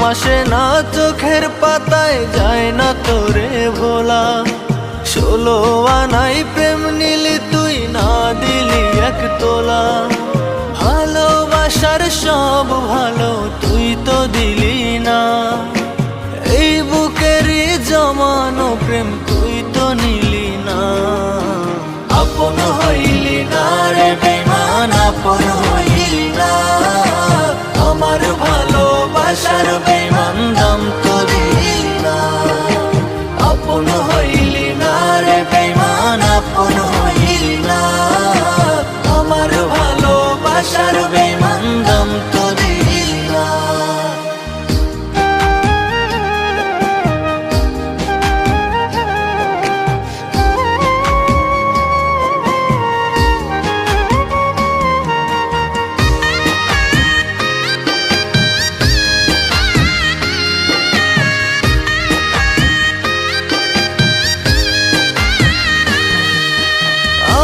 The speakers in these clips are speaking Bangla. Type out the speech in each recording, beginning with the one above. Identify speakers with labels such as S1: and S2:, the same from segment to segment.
S1: আসে না চোখের পাতায়, যায় না তোরে ভোলা। 16 আনাই প্রেম নিলি তুই, না দিলি 1 তোলা। ভালোবাসার সব ভালো তুই তো দিলি না, এই বুকেরই জমানো প্রেম তুই তো নিলি না। আপন হইলি না রে বেঈমান, আপন হইলি না। আমার ভালোবাসার বেঈমান দাম তো দিলি না। আপন হইলি না রে বেঈমান, আপন হইলি না। আমার ভালোবাসার বেঈমান দাম তো দিলি না।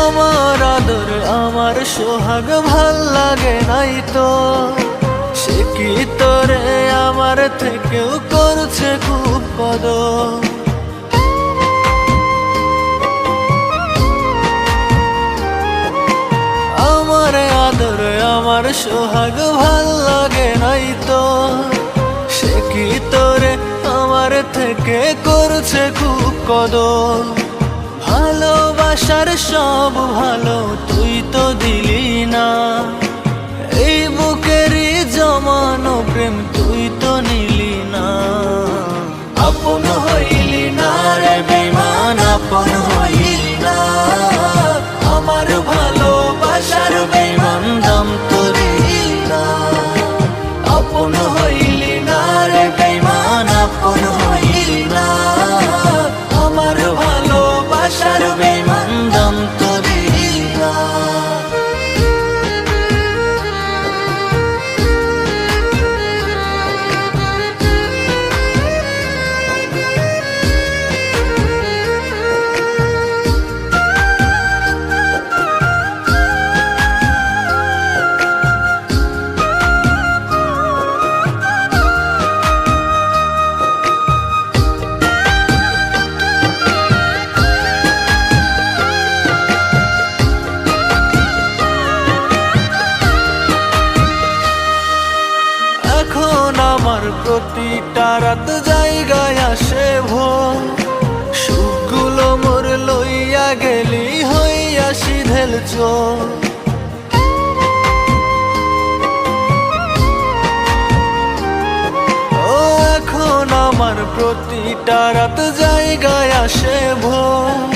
S1: আমার আদর আমার সোহাগ ভাল লাগে নাই তো, সে কি তোরে আমার থেকেও করছে খুব কদর। আমার আদর আমার সোহাগ ভাল লাগে নাই তো, সে কি তোরে আমার থেকে করছে খুব কদর। ভালোবাসার সব ভালো তুই তো দিলি না, এই বুকেরই জমানো প্রেম তুই তো নিলি না। আপন হইলি না রে বেঈমান, আপন হইলি না। আমার ভালোবাসার বেঈমান দাম তো দিলি না। আপন হইলি না রে বেঈমান, আপন হইলি না। আমার ভালোবাসার বেঈমান দাম তো দিলি না। এখন আমার প্রতিটা রাত জায়গায় আসে ভোর, সুখগুলো মোর লইয়া গেলি হইয়া সিধেল চোর। ও এখন আমার প্রতিটা রাত জায়গায় আসে ভোর,